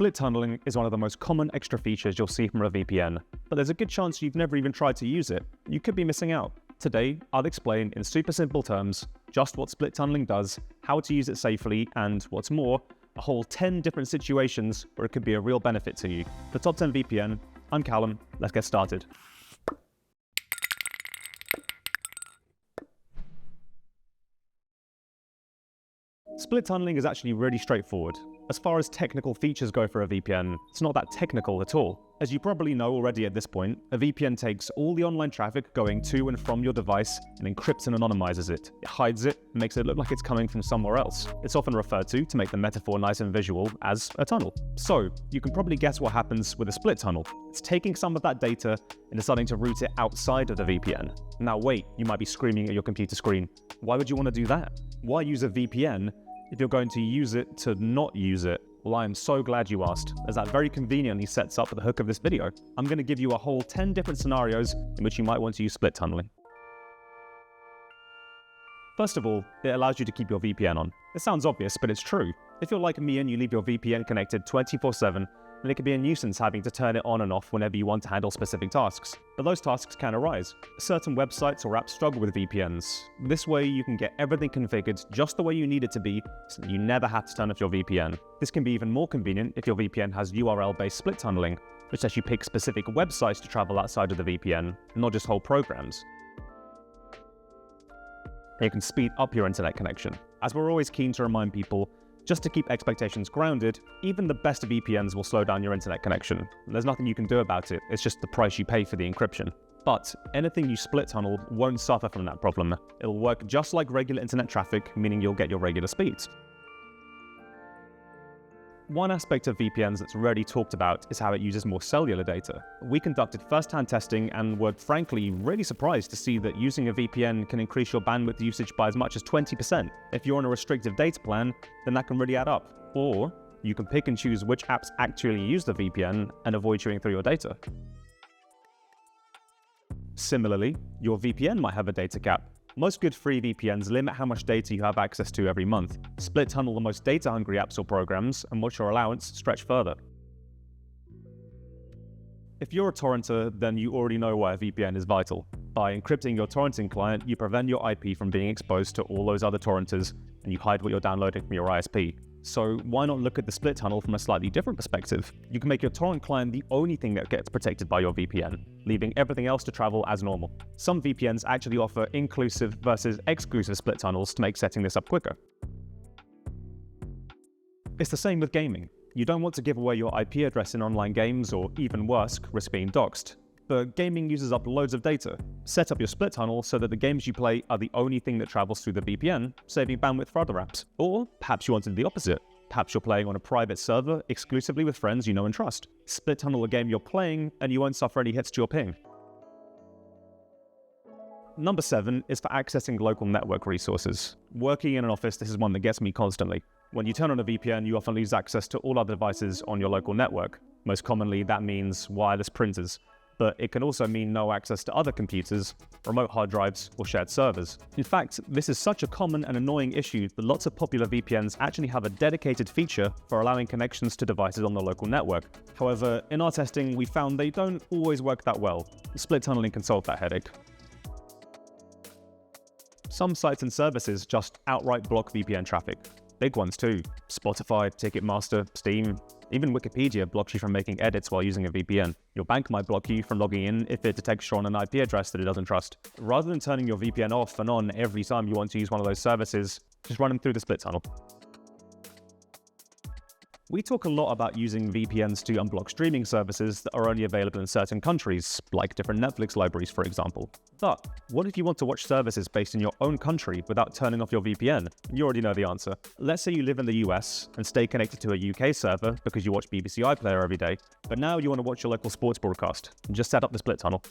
Split tunneling is one of the most common extra features you'll see from a VPN, but there's a good chance you've never even tried to use it. You could be missing out. Today, I'll explain in super simple terms just what split tunneling does, how to use it safely, and what's more, a whole 10 different situations where it could be a real benefit to you. The Top 10 VPN, I'm Callum, let's get started. Split tunneling is actually really straightforward. As far as technical features go for a VPN, it's not that technical at all. As you probably know already at this point, a VPN takes all the online traffic going to and from your device and encrypts and anonymizes it. It hides it and makes it look like it's coming from somewhere else. It's often referred to make the metaphor nice and visual, as a tunnel. So, you can probably guess what happens with a split tunnel. It's taking some of that data and deciding to route it outside of the VPN. Now wait, you might be screaming at your computer screen. Why would you want to do that? Why use a VPN if you're going to use it to not use it? Well, I am so glad you asked, as that very conveniently sets up the hook of this video. I'm going to give you a whole 10 different scenarios in which you might want to use split tunneling. First of all, it allows you to keep your VPN on. It sounds obvious, but it's true. If you're like me and you leave your VPN connected 24/7, then it can be a nuisance having to turn it on and off whenever you want to handle specific tasks. But those tasks can arise. Certain websites or apps struggle with VPNs. This way you can get everything configured just the way you need it to be, so that you never have to turn off your VPN. This can be even more convenient if your VPN has URL-based split tunneling, which lets you pick specific websites to travel outside of the VPN, not just whole programs. And you can speed up your internet connection. As we're always keen to remind people, just to keep expectations grounded, even the best VPNs will slow down your internet connection. There's nothing you can do about it, it's just the price you pay for the encryption. But anything you split tunnel won't suffer from that problem. It'll work just like regular internet traffic, meaning you'll get your regular speeds. One aspect of VPNs that's rarely talked about is how it uses more cellular data. We conducted first-hand testing and were frankly really surprised to see that using a VPN can increase your bandwidth usage by as much as 20%. If you're on a restrictive data plan, then that can really add up. Or you can pick and choose which apps actually use the VPN and avoid chewing through your data. Similarly, your VPN might have a data cap. Most good free VPNs limit how much data you have access to every month. Split tunnel the most data-hungry apps or programs and watch your allowance stretch further. If you're a torrenter, then you already know why a VPN is vital. By encrypting your torrenting client, you prevent your IP from being exposed to all those other torrenters, and you hide what you're downloading from your ISP. So why not look at the split tunnel from a slightly different perspective? You can make your torrent client the only thing that gets protected by your VPN, leaving everything else to travel as normal. Some VPNs actually offer inclusive versus exclusive split tunnels to make setting this up quicker. It's the same with gaming. You don't want to give away your IP address in online games, or even worse, risk being doxxed. But gaming uses up loads of data. Set up your split tunnel so that the games you play are the only thing that travels through the VPN, saving bandwidth for other apps. Or perhaps you wanted the opposite. Perhaps you're playing on a private server exclusively with friends you know and trust. Split tunnel a game you're playing and you won't suffer any hits to your ping. Number 7 is for accessing local network resources. Working in an office, this is one that gets me constantly. When you turn on a VPN, you often lose access to all other devices on your local network. Most commonly, that means wireless printers. But it can also mean no access to other computers, remote hard drives, or shared servers. In fact, this is such a common and annoying issue that lots of popular VPNs actually have a dedicated feature for allowing connections to devices on the local network. However, in our testing, we found they don't always work that well. Split tunneling can solve that headache. Some sites and services just outright block VPN traffic. Big ones too. Spotify, Ticketmaster, Steam, even Wikipedia blocks you from making edits while using a VPN. Your bank might block you from logging in if it detects you're on an IP address that it doesn't trust. Rather than turning your VPN off and on every time you want to use one of those services, just run them through the split tunnel. We talk a lot about using VPNs to unblock streaming services that are only available in certain countries, like different Netflix libraries, for example. But what if you want to watch services based in your own country without turning off your VPN? You already know the answer. Let's say you live in the US and stay connected to a UK server because you watch BBC iPlayer every day, but now you want to watch your local sports broadcast. Just set up the split tunnel.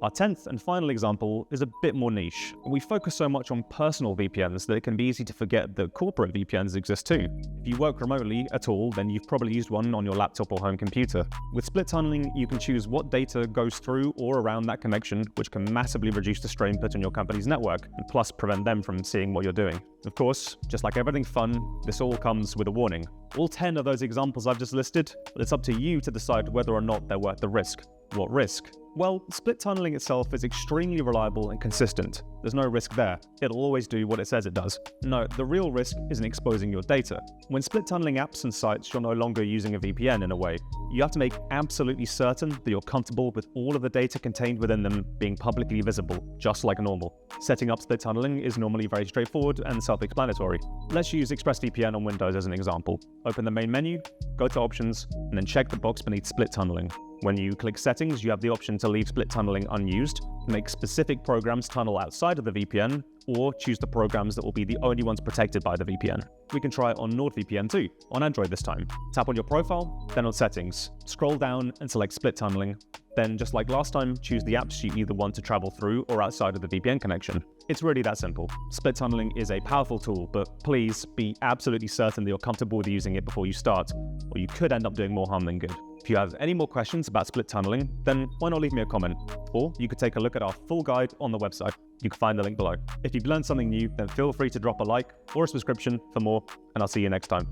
Our 10th and final example is a bit more niche. We focus so much on personal VPNs that it can be easy to forget that corporate VPNs exist too. If you work remotely at all, then you've probably used one on your laptop or home computer. With split tunneling, you can choose what data goes through or around that connection, which can massively reduce the strain put on your company's network, and plus prevent them from seeing what you're doing. Of course, just like everything fun, this all comes with a warning. All 10 of those examples I've just listed, but it's up to you to decide whether or not they're worth the risk. What risk? Well, split tunneling itself is extremely reliable and consistent. There's no risk there. It'll always do what it says it does. No, the real risk is in exposing your data. When split tunneling apps and sites, you're no longer using a VPN in a way. You have to make absolutely certain that you're comfortable with all of the data contained within them being publicly visible, just like normal. Setting up split tunneling is normally very straightforward and self-explanatory. Let's use ExpressVPN on Windows as an example. Open the main menu, go to Options, and then check the box beneath Split Tunneling. When you click Settings, you have the option to leave split tunneling unused, make specific programs tunnel outside of the VPN, or choose the programs that will be the only ones protected by the VPN. We can try it on NordVPN too, on Android this time. Tap on your profile, then on Settings. Scroll down and select Split Tunneling. Then, just like last time, choose the apps you either want to travel through or outside of the VPN connection. It's really that simple. Split tunneling is a powerful tool, but please be absolutely certain that you're comfortable with using it before you start, or you could end up doing more harm than good. If you have any more questions about split tunneling, then why not leave me a comment? Or you could take a look at our full guide on the website. You can find the link below. If you've learned something new, then feel free to drop a like or a subscription for more, and I'll see you next time.